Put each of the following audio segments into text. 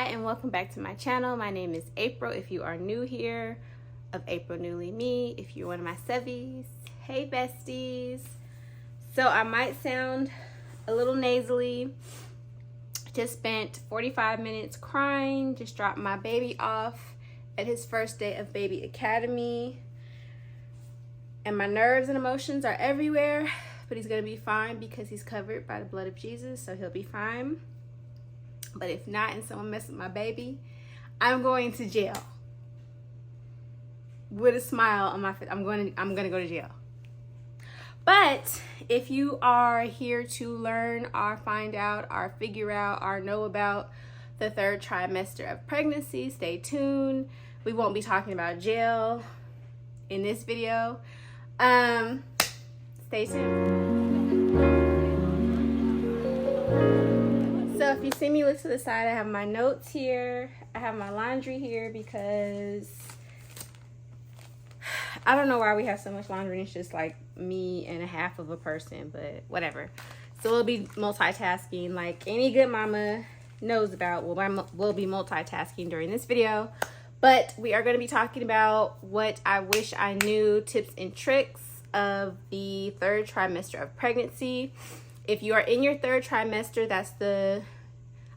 and welcome back to my channel. My name is April if you are new here, of April Newly Me if you're one of my sevies. Hey besties. So I might sound a little nasally. Just spent 45 minutes crying, just dropped my baby off at his first day of baby academy. And my nerves and emotions are everywhere, but he's gonna be fine because he's covered by the blood of Jesus, so he'll be fine. But if not, and someone messes with my baby, I'm going to jail. With a smile on my face, I'm gonna go to jail. But if you are here to learn or find out or figure out or know about the third trimester of pregnancy, stay tuned. We won't be talking about jail in this video. Stay tuned. So if you see me look to the side, I have my notes here. I have my laundry here because I don't know why we have so much laundry. It's just like me and a half of a person, but whatever. So we'll be multitasking like any good mama knows about. We'll be multitasking during this video. But we are going to be talking about what I wish I knew, tips and tricks of the third trimester of pregnancy. If you are in your third trimester, that's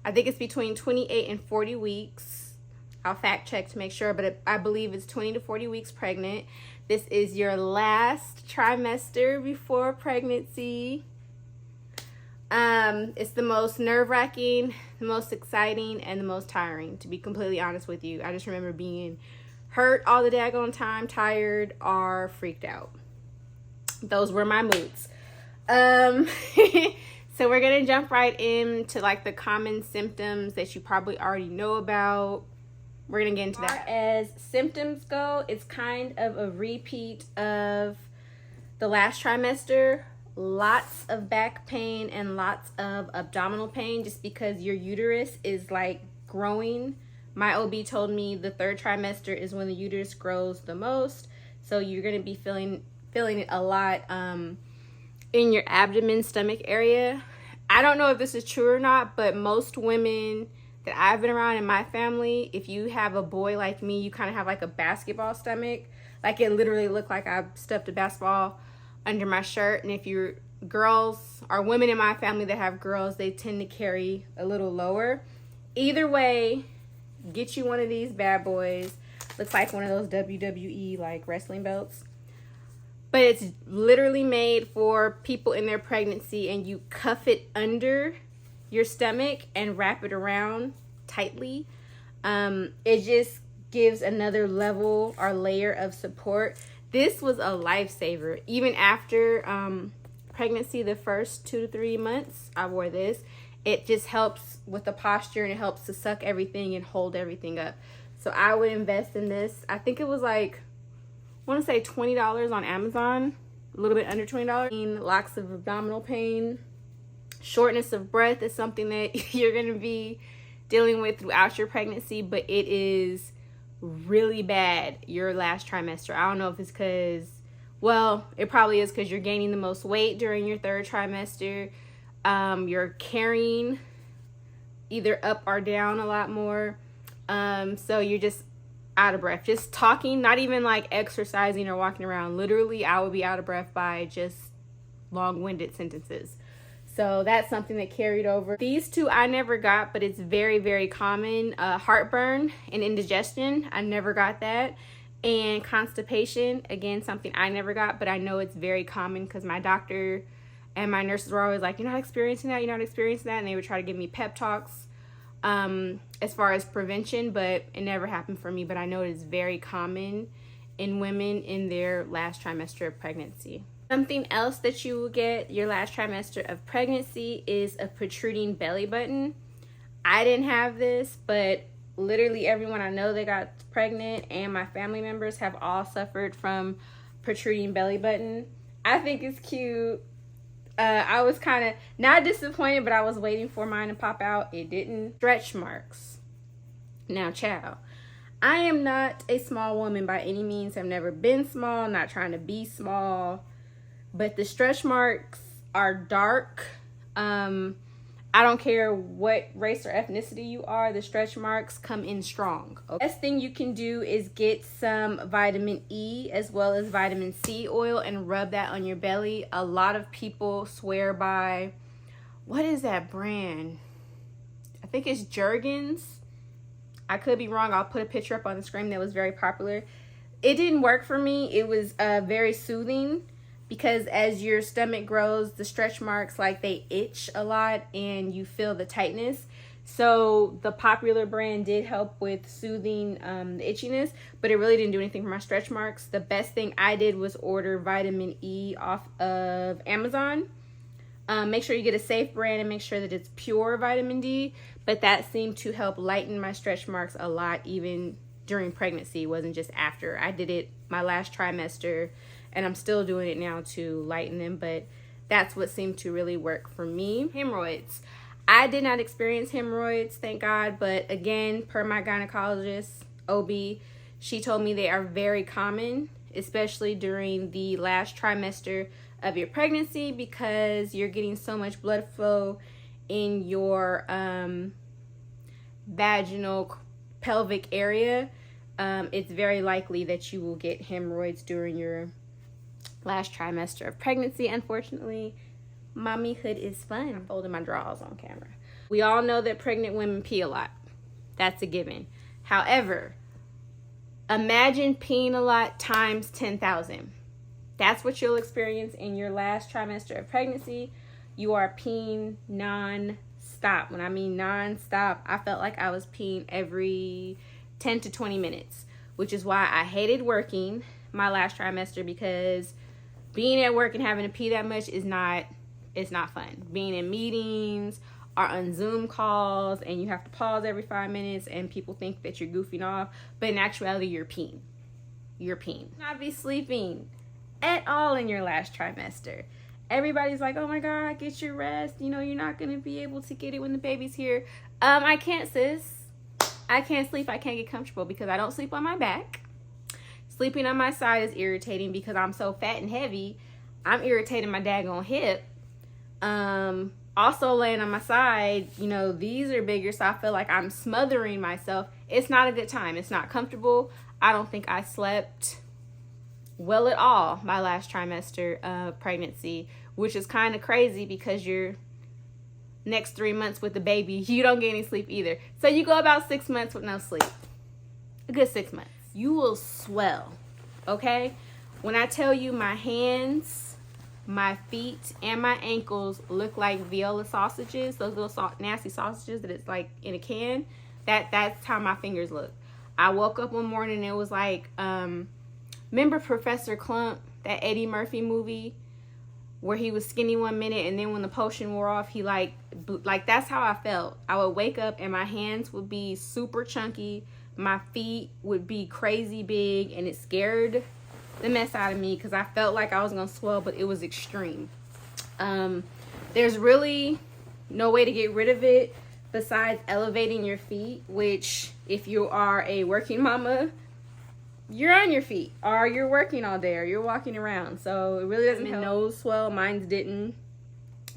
I think it's between 28 and 40 weeks. I'll fact check to make sure, but I believe it's 20 to 40 weeks pregnant. This is your last trimester before pregnancy. It's the most nerve-wracking, the most exciting, and the most tiring, to be completely honest with you. I just remember being hurt all the daggone time, tired, or freaked out. Those were my moods. So we're gonna jump right into like the common symptoms that you probably already know about. We're gonna get into that. As symptoms go, it's kind of a repeat of the last trimester. Lots of back pain and lots of abdominal pain just because your uterus is like growing. My OB told me the third trimester is when the uterus grows the most. So you're gonna be feeling it a lot in your abdomen, stomach area. I don't know if this is true or not, but most women that I've been around in my family, if you have a boy like me, you kind of have like a basketball stomach. Like it literally looked like I stuffed a basketball under my shirt. And if you're girls or women in my family that have girls, they tend to carry a little lower. Either way, get you one of these bad boys. Looks like one of those WWE like wrestling belts. But it's literally made for people in their pregnancy, and you cuff it under your stomach and wrap it around tightly. It just gives another level or layer of support. This was a lifesaver. Even after pregnancy, the first 2 to 3 months, I wore this. It just helps with the posture, and it helps to suck everything and hold everything up. So I would invest in this. I think it was like, I want to say $20 on Amazon, a little bit under $20. Lots of abdominal pain, shortness of breath is something that you're going to be dealing with throughout your pregnancy, but it is really bad your last trimester. I don't know if it's because, well, it probably is because you're gaining the most weight during your third trimester. You're carrying either up or down a lot more. So you're just out of breath. Just talking, not even like exercising or walking around. Literally, I would be out of breath by just long-winded sentences. So that's something that carried over. These two I never got, but it's very, very common. Heartburn and indigestion, I never got that. And constipation, again, something I never got, but I know it's very common because my doctor and my nurses were always like, you're not experiencing that, you're not experiencing that. And they would try to give me pep talks as far as prevention, but it never happened for me. But I know it is very common in women in their last trimester of pregnancy. Something else that you will get your last trimester of pregnancy is a protruding belly button. I didn't have this, but literally everyone I know that got pregnant and my family members have all suffered from protruding belly button. I think it's cute. I was kind of not disappointed, but I was waiting for mine to pop out. It didn't. Stretch marks. Now, child, I am not a small woman by any means. I've never been small, not trying to be small. But the stretch marks are dark. I don't care what race or ethnicity you are, the stretch marks come in strong. Okay? Best thing you can do is get some vitamin E as well as vitamin C oil and rub that on your belly. A lot of people swear by, what is that brand? I think it's Jergens. I could be wrong. I'll put a picture up on the screen that was very popular. It didn't work for me. It was very soothing, because as your stomach grows, the stretch marks, like, they itch a lot and you feel the tightness. So the popular brand did help with soothing the itchiness, but it really didn't do anything for my stretch marks. The best thing I did was order vitamin E off of Amazon. Make sure you get a safe brand and make sure that it's pure vitamin D, but that seemed to help lighten my stretch marks a lot, even during pregnancy. It wasn't just after. I did it my last trimester, and I'm still doing it now to lighten them, but that's what seemed to really work for me. Hemorrhoids. I did not experience hemorrhoids, thank God, but again, per my gynecologist, OB, she told me they are very common, especially during the last trimester of your pregnancy, because you're getting so much blood flow in your vaginal pelvic area. It's very likely that you will get hemorrhoids during your last trimester of pregnancy. Unfortunately, mommyhood is fun. I'm folding my drawers on camera. We all know that pregnant women pee a lot. That's a given. However, imagine peeing a lot times 10,000. That's what you'll experience in your last trimester of pregnancy. You are peeing non-stop. When I mean non-stop, I felt like I was peeing every 10 to 20 minutes, which is why I hated working my last trimester, because being at work and having to pee that much is not fun. Being in meetings or on Zoom calls and you have to pause every 5 minutes and people think that you're goofing off, but in actuality you're peeing. You're peeing. Not be sleeping at all in your last trimester. Everybody's like, oh my God, get your rest. You know, you're not going to be able to get it when the baby's here. I can't, sis. I can't sleep. I can't get comfortable because I don't sleep on my back. Sleeping on my side is irritating because I'm so fat and heavy. I'm irritating my daggone hip. Also laying on my side, you know, these are bigger, so I feel like I'm smothering myself. It's not a good time. It's not comfortable. I don't think I slept well at all my last trimester of pregnancy, which is kind of crazy because your next 3 months with the baby, you don't get any sleep either. So you go about 6 months with no sleep. A good 6 months. You will swell, okay? When I tell you my hands, my feet, and my ankles look like Viola sausages, those little nasty sausages that it's like in a can, that's how my fingers look. I woke up one morning and it was like, remember Professor Clump, that Eddie Murphy movie where he was skinny one minute and then when the potion wore off, he like that's how I felt. I would wake up and my hands would be super chunky. My feet would be crazy big, and it scared the mess out of me because I felt like I was going to swell, but it was extreme. There's really no way to get rid of it besides elevating your feet, which if you are a working mama, you're on your feet, or you're working all day, or you're walking around. So it really doesn't help. Nose swell. Mine didn't.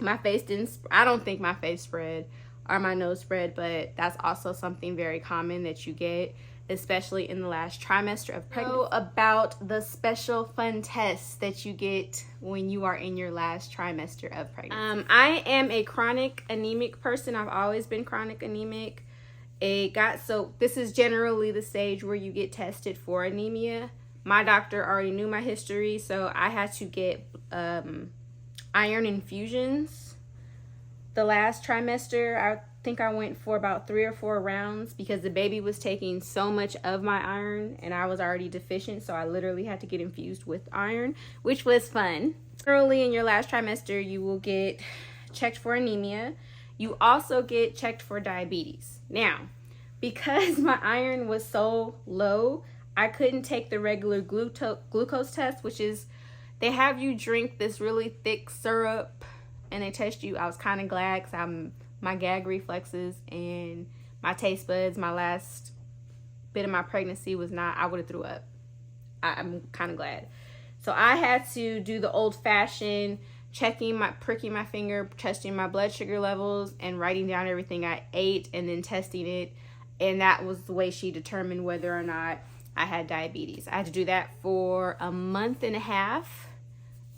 My face didn't. I don't think my face spread or my nose spread, but that's also something very common that you get, especially in the last trimester of pregnancy. So about the special fun tests that you get when you are in your last trimester of pregnancy. I am a chronic anemic person. I've always been chronic anemic. This is generally the stage where you get tested for anemia. My doctor already knew my history, so I had to get iron infusions. The last trimester, I think I went for about 3 or 4 rounds because the baby was taking so much of my iron and I was already deficient, so I literally had to get infused with iron, which was fun. Early in your last trimester, you will get checked for anemia. You also get checked for diabetes. Now, because my iron was so low, I couldn't take the regular glucose test, which is they have you drink this really thick syrup and they test you. I was kind of glad because my gag reflexes and my taste buds, my last bit of my pregnancy was not, I would have threw up. I'm kind of glad. So I had to do the old-fashioned pricking my finger, testing my blood sugar levels, and writing down everything I ate and then testing it. And that was the way she determined whether or not I had diabetes. I had to do that for a month and a half.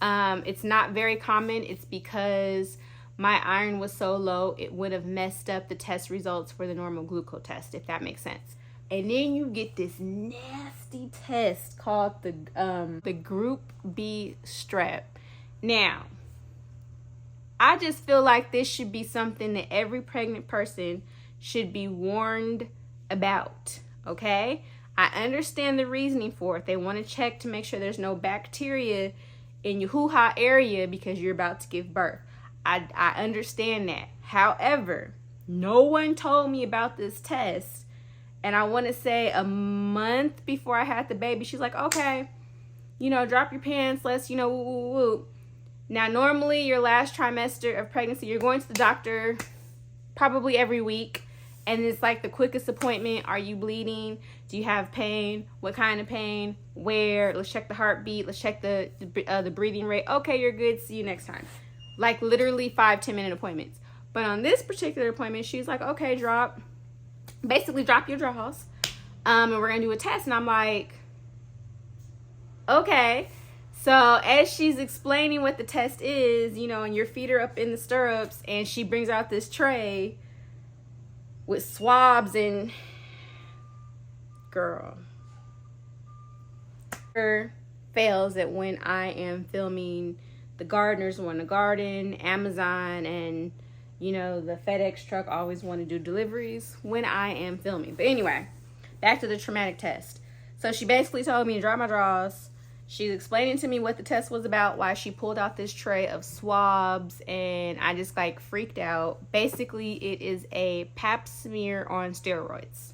It's not very common. It's because my iron was so low, it would have messed up the test results for the normal glucose test, if that makes sense. And then you get this nasty test called the Group B strep. Now, I just feel like this should be something that every pregnant person should be warned about, okay? I understand the reasoning for it. They want to check to make sure there's no bacteria in your hoo-ha area because you're about to give birth. I understand that. However, no one told me about this test. And I want to say a month before I had the baby, she's like, okay, you know, drop your pants. Let's, you know, woo, woo, woo. Now, normally your last trimester of pregnancy, you're going to the doctor probably every week. And it's like the quickest appointment. Are you bleeding? Do you have pain? What kind of pain? Where? Let's check the heartbeat. Let's check the breathing rate. Okay, you're good. See you next time. Like literally 5-10 minute appointments. But on this particular appointment, she's like, okay, drop your drawers. And we're going to do a test. And I'm like, okay. So as she's explaining what the test is, you know, and your feet are up in the stirrups, and she brings out this tray with swabs and, girl, fails that when I am filming the gardeners want to garden, Amazon, and, you know, the FedEx truck always want to do deliveries when I am filming. But anyway, back to the traumatic test. So she basically told me to drop my drawers. She's explaining to me what the test was about, why she pulled out this tray of swabs, and I just like freaked out. Basically, it is a pap smear on steroids.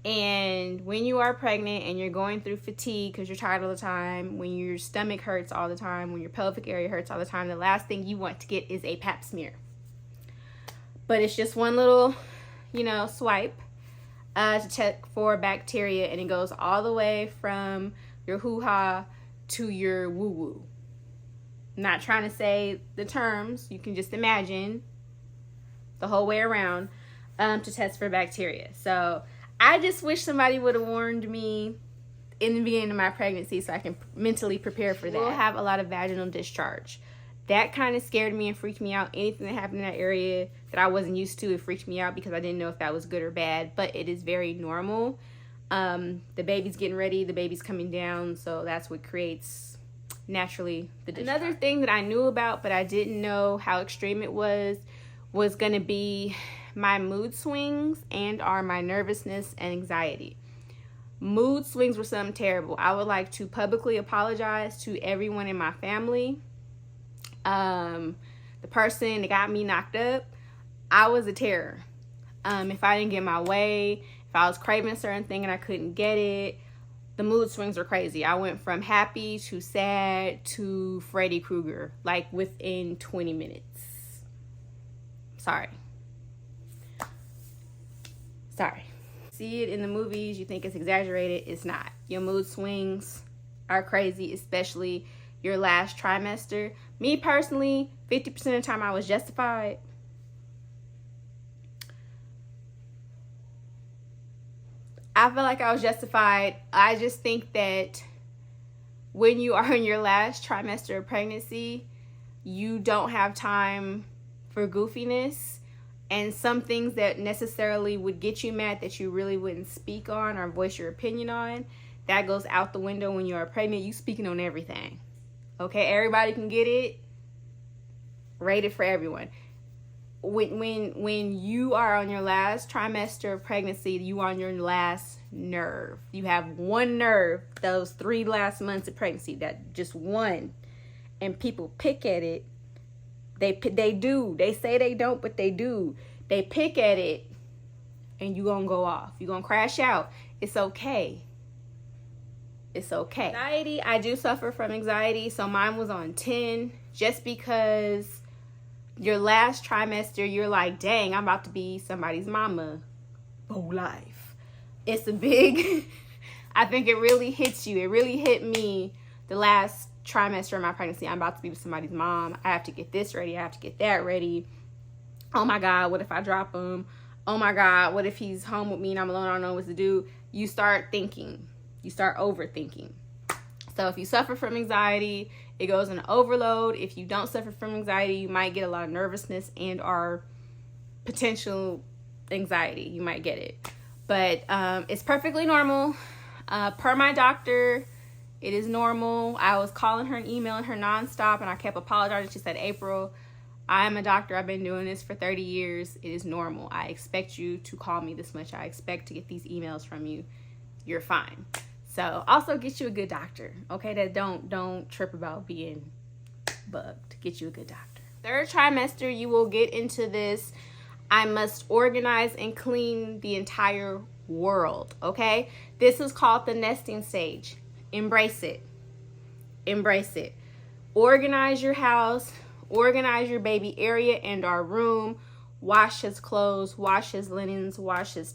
And when you are pregnant and you're going through fatigue because you're tired all the time, when your stomach hurts all the time, when your pelvic area hurts all the time, the last thing you want to get is a pap smear. But it's just one little, you know, swipe to check for bacteria, and it goes all the way from your hoo-ha to your woo-woo. Not trying to say the terms, you can just imagine the whole way around to test for bacteria. So I just wish somebody would have warned me in the beginning of my pregnancy so I can mentally prepare for that. We'll have a lot of vaginal discharge. That kind of scared me and freaked me out. Anything that happened in that area that I wasn't used to, it freaked me out because I didn't know if that was good or bad, but it is very normal. The baby's getting ready, the baby's coming down, so that's what creates naturally the discharge. Another thing that I knew about but I didn't know how extreme it was going to be my mood swings and or my nervousness and anxiety. Mood swings were something terrible. I would like to publicly apologize to everyone in my family. The person that got me knocked up, I was a terror. If I didn't get my way, if I was craving a certain thing and I couldn't get it, the mood swings were crazy. I went from happy to sad to Freddy Krueger, like within 20 minutes. Sorry. See it in the movies, you think it's exaggerated. It's not. Your mood swings are crazy, especially your last trimester. Me personally, 50% of the time I was justified. I feel like I was justified. I just think that when you are in your last trimester of pregnancy, you don't have time for goofiness. And some things that necessarily would get you mad that you really wouldn't speak on or voice your opinion on, that goes out the window when you are pregnant. You speaking on everything. Okay, everybody can get it. Rated for everyone. When you are on your last trimester of pregnancy, you are on your last nerve. You have one nerve those 3 last months of pregnancy, that just one. And people pick at it. They do. They say they don't, but they do. They pick at it, and you gonna go off. You gonna crash out. It's okay. It's okay. Anxiety, I do suffer from anxiety, so mine was on 10. Just because your last trimester, you're like, dang, I'm about to be somebody's mama for life. It's a big, I think it really hits you. It really hit me the last trimester of my pregnancy. I'm about to be with somebody's mom. I have to get this ready. I have to get that ready. Oh my God, what if I drop him? Oh my God, what if he's home with me and I'm alone? I don't know what to do. You start thinking. You start overthinking. So if you suffer from anxiety, it goes into overload. If you don't suffer from anxiety, you might get a lot of nervousness and or potential anxiety. You might get it. But it's perfectly normal. Per my doctor, it is normal. I was calling her and emailing her nonstop, and I kept apologizing. She said, April, I am a doctor. I've been doing this for 30 years. It is normal. I expect you to call me this much. I expect to get these emails from you. You're fine. So also get you a good doctor, okay? That don't trip about being bugged. Get you a good doctor. Third trimester, you will get into this. I must organize and clean the entire world, okay? This is called the nesting stage. Embrace it. Embrace it. Organize your house. Organize your baby area and our room. Wash his clothes. Wash his linens. Wash his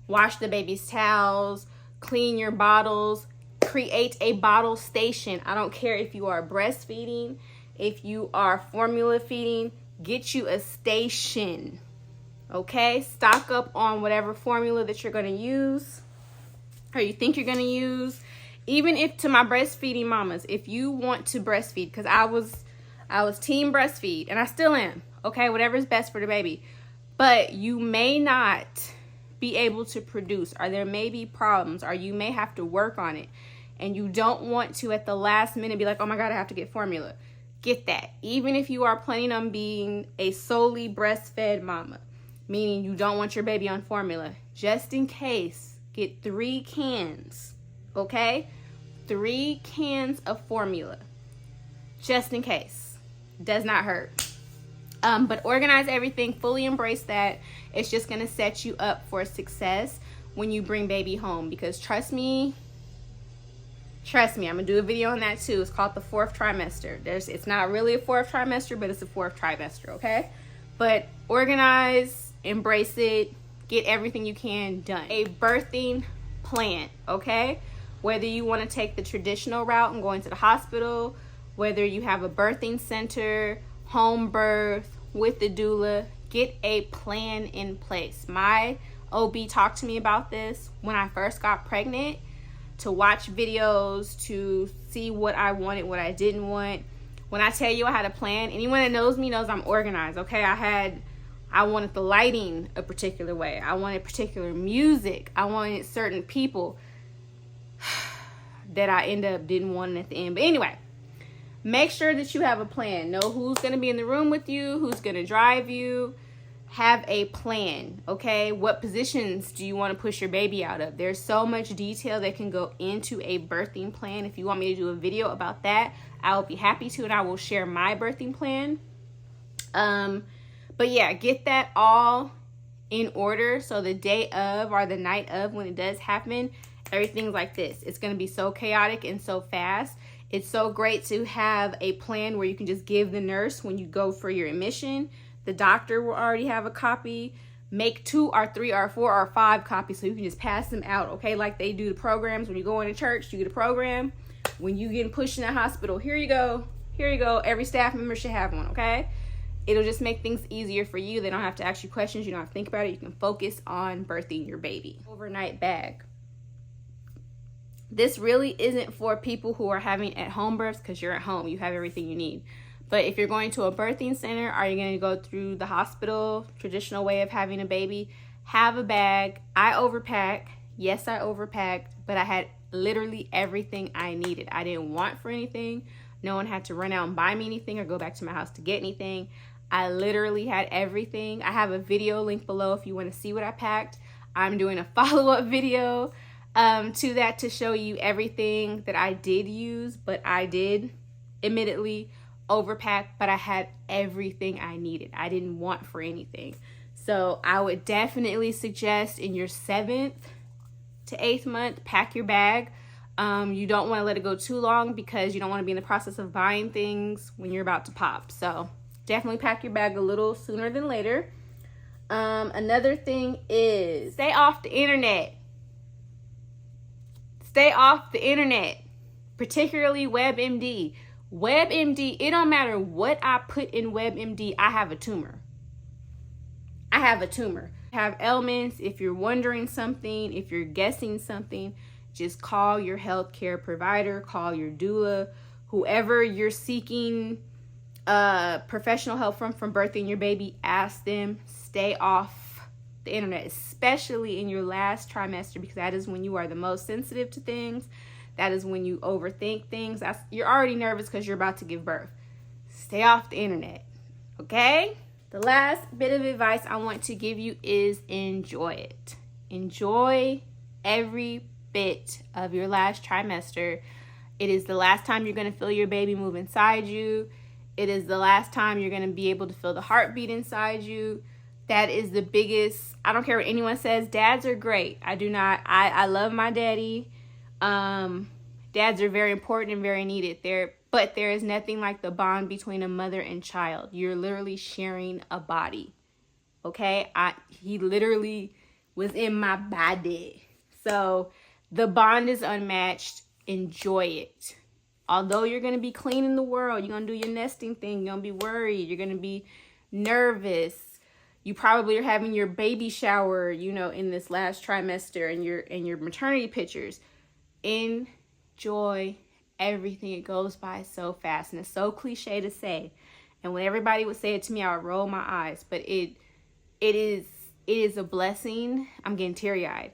wash the baby's towels. Clean your bottles. Create a bottle station. I don't care if you are breastfeeding, if you are formula feeding, get you a station. Okay? Stock up on whatever formula that you're going to use or you think you're going to use. Even if, to my breastfeeding mamas, if you want to breastfeed, because I was team breastfeed and I still am. Okay? Whatever is best for the baby. But you may not be able to produce, or there may be problems, or you may have to work on it, and you don't want to at the last minute be like, oh my God, I have to get formula. Get that. Even if you are planning on being a solely breastfed mama, meaning you don't want your baby on formula, just in case, get 3 cans, okay? 3 cans of formula, just in case. Does not hurt. But organize everything, fully embrace that. It's just going to set you up for success when you bring baby home. Because trust me, I'm going to do a video on that too. It's called the 4th trimester. It's not really a 4th trimester, but it's a 4th trimester, okay? But organize, embrace it, get everything you can done. A birthing plan, okay? Whether you want to take the traditional route and go into the hospital, whether you have a birthing center, home birth with the doula, get a plan in place. My OB talked to me about this when I first got pregnant, to watch videos, to see what I wanted, what I didn't want. When I tell you I had a plan, anyone that knows me knows I'm organized, okay? I wanted the lighting a particular way. I wanted particular music. I wanted certain people that I end up didn't want at the end. But anyway, make sure that you have a plan. Know who's going to be in the room with you, who's going to drive you. Have a plan, okay? What positions do you want to push your baby out of? There's so much detail that can go into a birthing plan. If you want me to do a video about that, I will be happy to, and I will share my birthing plan. But yeah, get that all in order so the day of or the night of, when it does happen, everything's like this. It's going to be so chaotic and so fast. It's so great to have a plan where you can just give the nurse when you go for your admission. The doctor will already have a copy. Make 2 or 3 or 4 or 5 copies so you can just pass them out, okay? Like they do the programs when you go into church, you get a program. When you get pushed in the hospital, here you go. Here you go. Every staff member should have one, okay? It'll just make things easier for you. They don't have to ask you questions. You don't have to think about it. You can focus on birthing your baby. Overnight bag. This really isn't for people who are having at-home births because you're at home. You have everything you need. But if you're going to a birthing center, are you going to go through the hospital, traditional way of having a baby? Have a bag. I overpack. Yes, I overpacked, but I had literally everything I needed. I didn't want for anything. No one had to run out and buy me anything or go back to my house to get anything. I literally had everything. I have a video link below if you want to see what I packed. I'm doing a follow-up video to that to show you everything that I did use, but I did admittedly overpack, but I had everything I needed. I didn't want for anything. So I would definitely suggest in your 7th to 8th month, pack your bag. You don't want to let it go too long because you don't want to be in the process of buying things when you're about to pop. So definitely pack your bag a little sooner than later. Another thing is stay off the internet. Stay off the internet. particularly WebMD. WebMD, it don't matter what I put in WebMD, I have a tumor. I have a tumor. Have ailments, if you're wondering something, if you're guessing something, just call your healthcare provider, call your doula, whoever you're seeking professional help from birthing your baby. Ask them. Stay off the internet, especially in your last trimester, because that is when you are the most sensitive to things. That is when you overthink things. You're already nervous because you're about to give birth. Stay off the internet, okay? The last bit of advice I want to give you is enjoy it. Enjoy every bit of your last trimester. It is the last time you're going to feel your baby move inside you. It is the last time you're going to be able to feel the heartbeat inside you. That is the biggest, I don't care what anyone says, dads are great. I love my daddy. Dads are very important and very needed. But there is nothing like the bond between a mother and child. You're literally sharing a body. Okay? He literally was in my body. So the bond is unmatched. Enjoy it. Although you're going to be cleaning the world, you're going to do your nesting thing, you're going to be worried, you're going to be nervous. You probably are having your baby shower, in this last trimester, and your maternity pictures. Enjoy everything. It goes by so fast, and it's so cliche to say. And when everybody would say it to me, I would roll my eyes. But it is a blessing. I'm getting teary-eyed.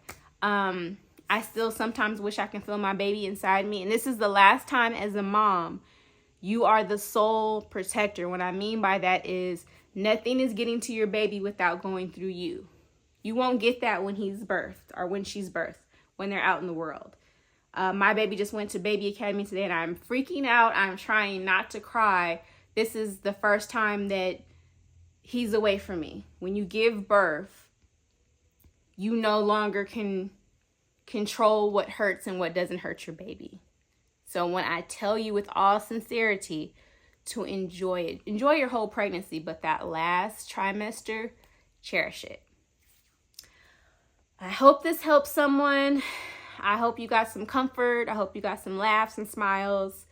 I still sometimes wish I can feel my baby inside me. And this is the last time as a mom, you are the sole protector. What I mean by that is nothing is getting to your baby without going through you. You won't get that when he's birthed or when she's birthed, when they're out in the world. My baby just went to Baby Academy today, and I'm freaking out. I'm trying not to cry. This is the first time that he's away from me. When you give birth, you no longer can control what hurts and what doesn't hurt your baby. So when I tell you with all sincerity to enjoy it, enjoy your whole pregnancy, but that last trimester, cherish it. I hope this helps someone. I hope you got some comfort. I hope you got some laughs and smiles.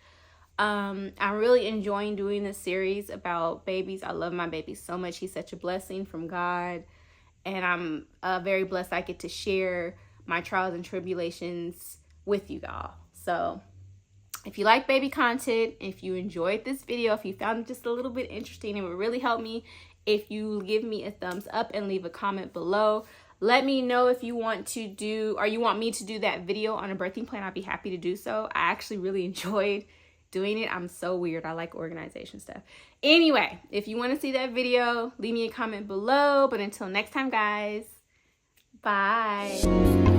I'm really enjoying doing this series about babies. I love my baby so much. He's such a blessing from God. And I'm very blessed I get to share my trials and tribulations with you all. So if you like baby content, if you enjoyed this video, if you found it just a little bit interesting, it would really help me if you give me a thumbs up and leave a comment below. Let me know if you want to do, or you want me to do that video on a birthing plan. I'd be happy to do so. I actually really enjoyed doing it. I'm so weird. I like organization stuff. Anyway, if you want to see that video, leave me a comment below. But until next time, guys, bye.